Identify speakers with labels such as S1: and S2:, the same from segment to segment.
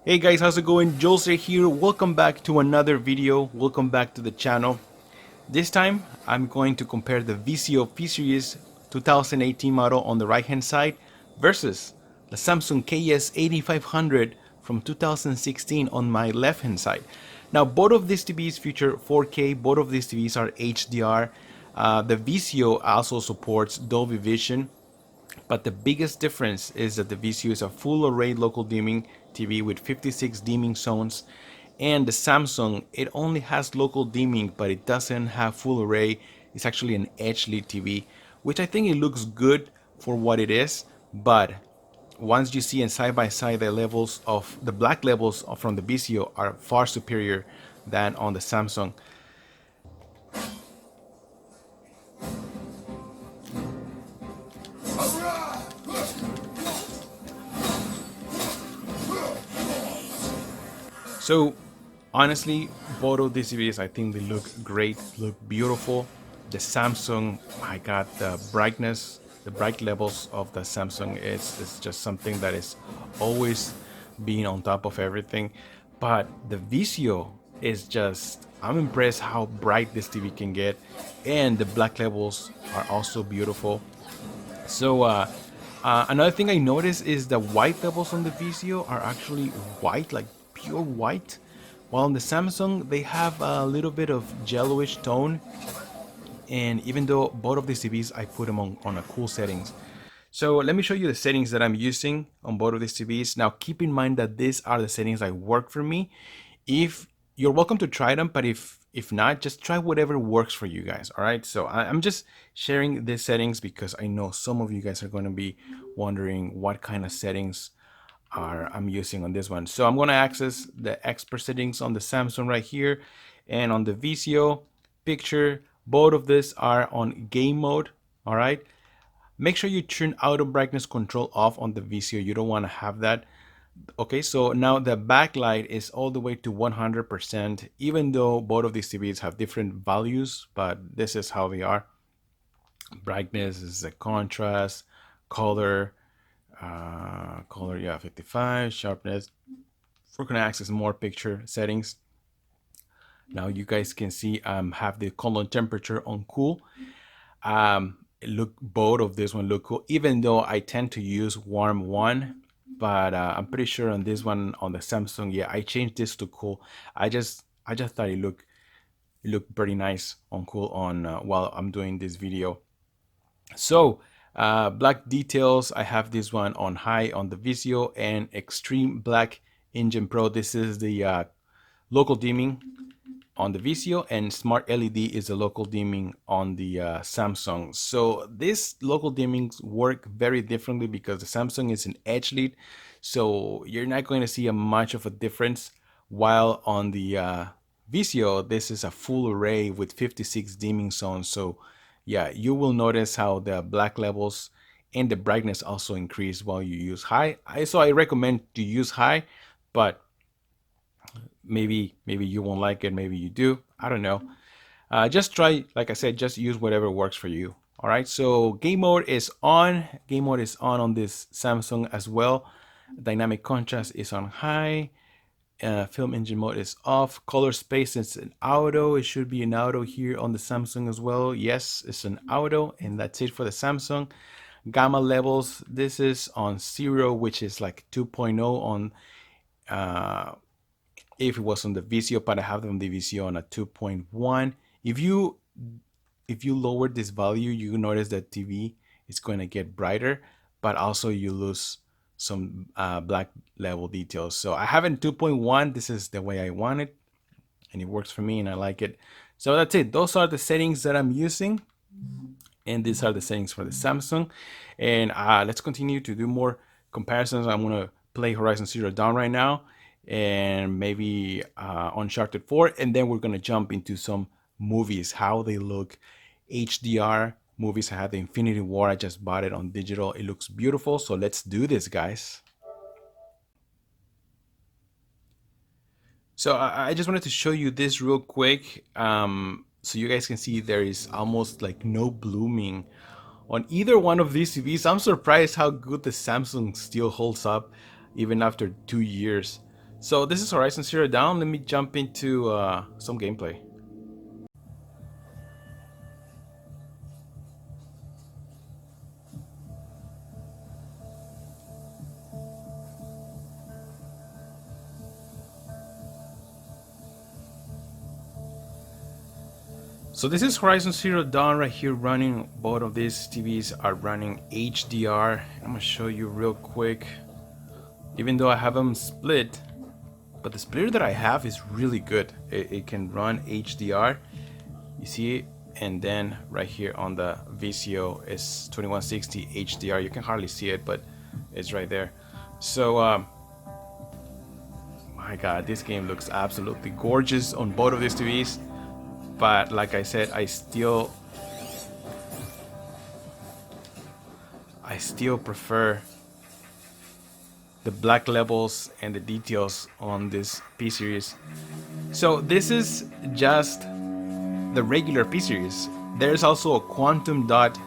S1: Hey guys, how's it going? Jose here. Welcome back to another video. Welcome back to the channel. This time I'm going to compare the Vizio P-Series 2018 model on the right hand side versus the Samsung KS8500 from 2016 on my left hand side. Now both of these TVs feature 4K, both of these TVs are HDR. The Vizio also supports Dolby Vision. But the biggest difference is that the Vizio is a full array local dimming TV with 56 dimming zones, and the Samsung, it only has local dimming but it doesn't have full array. It's actually an Edgelit TV, which I think it looks good for what it is, but once you see in side by side, the levels of the black levels from the Vizio are far superior than on the Samsung. So honestly, both of these TVs, I think they look great, look beautiful. The Samsung, my God, the brightness, the bright levels of the Samsung is just something that is always being on top of everything. But the Vizio is just, I'm impressed how bright this TV can get, and the black levels are also beautiful. So another thing I noticed is the white levels on the Vizio are actually white, like pure white, while on the Samsung they have a little bit of yellowish tone. And even though both of these TVs, I put them on a cool settings. So let me show you the settings that I'm using on both of these TVs. Now keep in mind that these are the settings that work for me. If you're welcome to try them, but if not, just try whatever works for you guys. All right, so I'm just sharing these settings because I know some of you guys are going to be wondering what kind of settings I'm using on this one. So I'm going to access the expert settings on the Samsung right here, and on the Vizio picture, both of these are on game mode. All right, make sure you turn auto brightness control off on the Vizio. You don't want to have that. Okay, so now the backlight is all the way to 100%, even though both of these TVs have different values, but this is how they are. Brightness is the contrast, color, yeah, 55, sharpness. We're gonna access more picture settings. Now you guys can see have the color temperature on cool. Look, both of this one look cool, even though I tend to use warm one, but I'm pretty sure on this one on the Samsung, yeah, I changed this to cool. I just thought it looked pretty nice on cool on while I'm doing this video. So black details, I have this one on high on the Vizio, and extreme black engine pro. This is the local dimming on the Vizio, and smart LED is the local dimming on the Samsung. So these local dimmings work very differently because the Samsung is an Edgelit, so you're not going to see a much of a difference, while on the Vizio this is a full array with 56 dimming zones. So yeah, you will notice how the black levels and the brightness also increase while you use high. So I recommend to use high, but maybe you won't like it, maybe you do, I don't know. Just try, like I said, just use whatever works for you. All right, so game mode is on. Game mode is on this Samsung as well. Dynamic contrast is on high. Film engine mode is off. Color space is an auto. It should be an auto here on the Samsung as well. Yes, it's an auto, and that's it for the Samsung. Gamma levels, this is on 0, which is like 2.0 on if it was on the Vizio, but I have them on the Vizio on a 2.1. If you lower this value, you notice that TV is going to get brighter, but also you lose some black level details. So I have it in 2.1. This is the way I want it, and it works for me, and I like it. So that's it. Those are the settings that I'm using, and these are the settings for the Samsung. And let's continue to do more comparisons. I'm going to play Horizon Zero Dawn right now, and maybe Uncharted 4, and then we're gonna jump into some movies, how they look. HDR movies. I have the Infinity War, I just bought it on digital. It looks beautiful, so let's do this, guys. So I just wanted to show you this real quick, so you guys can see there is almost like no blooming on either one of these TVs. I'm surprised how good the Samsung still holds up even after 2 years. So this is Horizon Zero Dawn. Let me jump into some gameplay. So this is Horizon Zero Dawn right here running. Both of these TVs are running HDR. I'm gonna show you real quick. Even though I have them split, but the splitter that I have is really good. It can run HDR. You see it? And then right here on the Vizio is 2160 HDR. You can hardly see it, but it's right there. So my god, this game looks absolutely gorgeous on both of these TVs. But like I said, I still prefer the black levels and the details on this P-Series. So this is just the regular P-Series. There's also a Quantum Dot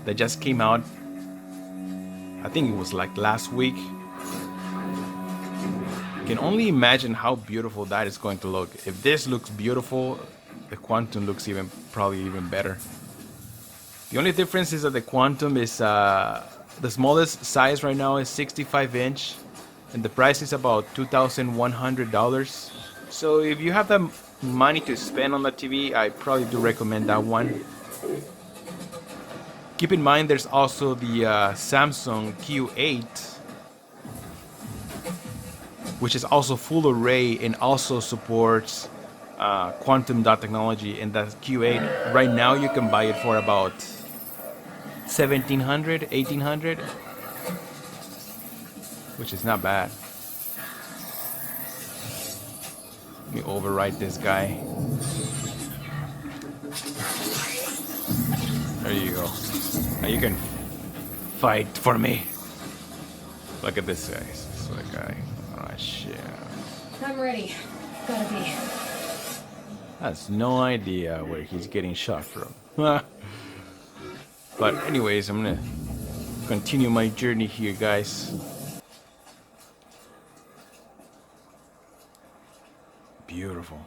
S1: that just came out. I think it was like last week. You can only imagine how beautiful that is going to look. If this looks beautiful, the Quantum looks probably even better. The only difference is that the Quantum is the smallest size right now is 65-inch, and the price is about $2,100. So if you have the money to spend on the TV, I probably do recommend that one. Keep in mind there's also the Samsung Q8, which is also full array and also supports quantum dot technology. And that Q8 right now you can buy it for about $1,700, $1,800, which is not bad. Let me overwrite this guy. There you go. Now you can fight for me. Look at this guy. This guy. Oh shit.
S2: I'm ready. Gotta be.
S1: Has no idea where he's getting shot from. But anyways, I'm gonna continue my journey here, guys. Beautiful.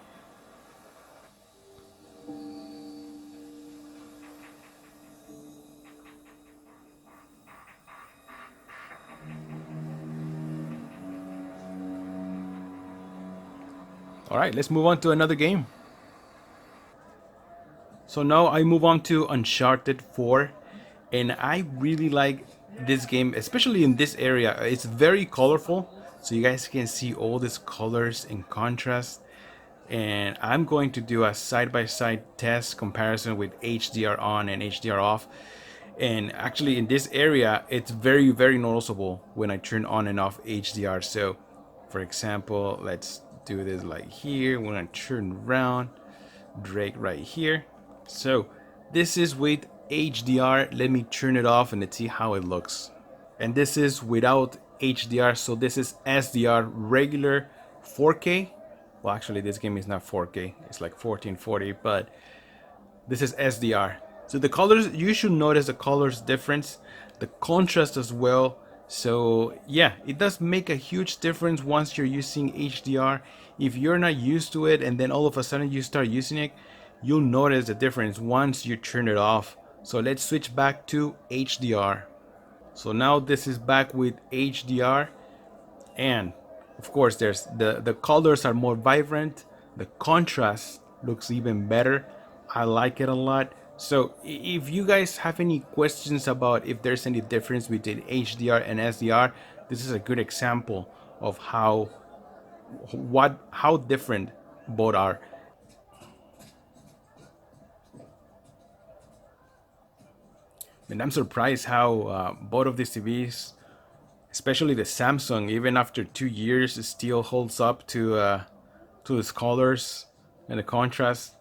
S1: All right, let's move on to another game. So now I move on to Uncharted 4, and I really like this game, especially in this area. It's very colorful, so you guys can see all these colors in contrast. And I'm going to do a side-by-side test comparison with HDR on and HDR off. And actually in this area, it's very, very noticeable when I turn on and off HDR. So for example, let's do this like here. When I turn around, drag right here. So this is with HDR. Let me turn it off and let's see how it looks. And this is without HDR. So this is SDR, regular 4K. Well, actually this game is not 4K. It's like 1440, but this is SDR. So the colors, you should notice the colors difference, the contrast as well. So yeah, it does make a huge difference once you're using HDR. If you're not used to it and then all of a sudden you start using it, you'll notice the difference once you turn it off. So let's switch back to HDR. So now this is back with HDR, and of course there's the colors are more vibrant, the contrast looks even better. I like it a lot. So if you guys have any questions about if there's any difference between HDR and SDR, this is a good example of how different both are. And I'm surprised how both of these TVs, especially the Samsung, even after 2 years, it still holds up to its colors and the contrast.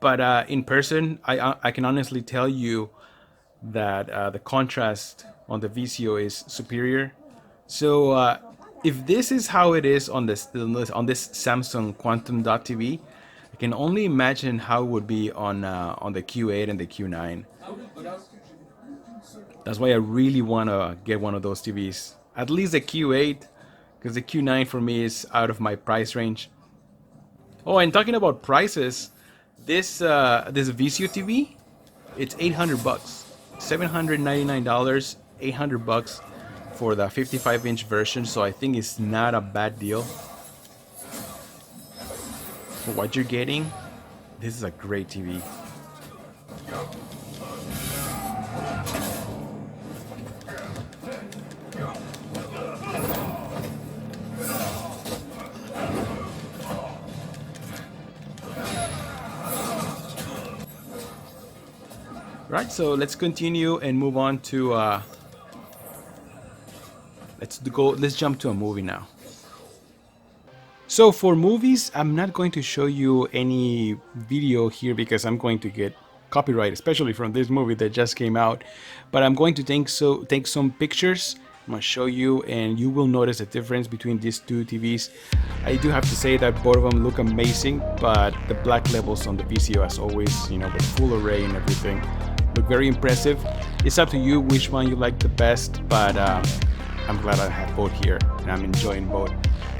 S1: But in person, I can honestly tell you that the contrast on the Vizio is superior. So if this is how it is on this Samsung Quantum Dot TV, I can only imagine how it would be on the Q8 and the Q9. That's why I really want to get one of those TVs. At least the Q8, because the Q9 for me is out of my price range. Oh, and talking about prices, this Vizio TV, it's $800, $799, $800 for the 55-inch version. So I think it's not a bad deal for what you're getting. This is a great TV. Right, so let's continue and move on to let's jump to a movie now. So for movies, I'm not going to show you any video here because I'm going to get copyright, especially from this movie that just came out. But I'm going to take some pictures. I'm gonna show you, and you will notice the difference between these two TVs. I do have to say that both of them look amazing, but the black levels on the VCO, as always, you know, with full array and everything, look very impressive. It's up to you which one you like the best, but I'm glad I have both here and I'm enjoying both.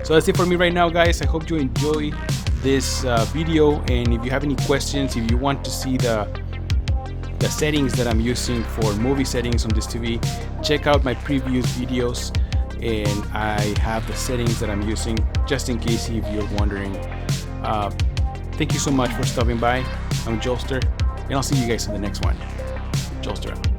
S1: So that's it for me right now, guys. I hope you enjoy this video, and if you have any questions, if you want to see the settings that I'm using for movie settings on this TV, check out my previous videos, and I have the settings that I'm using just in case if you're wondering. Thank you so much for stopping by. I'm Jolster, and I'll see you guys in the next one. Jolster out.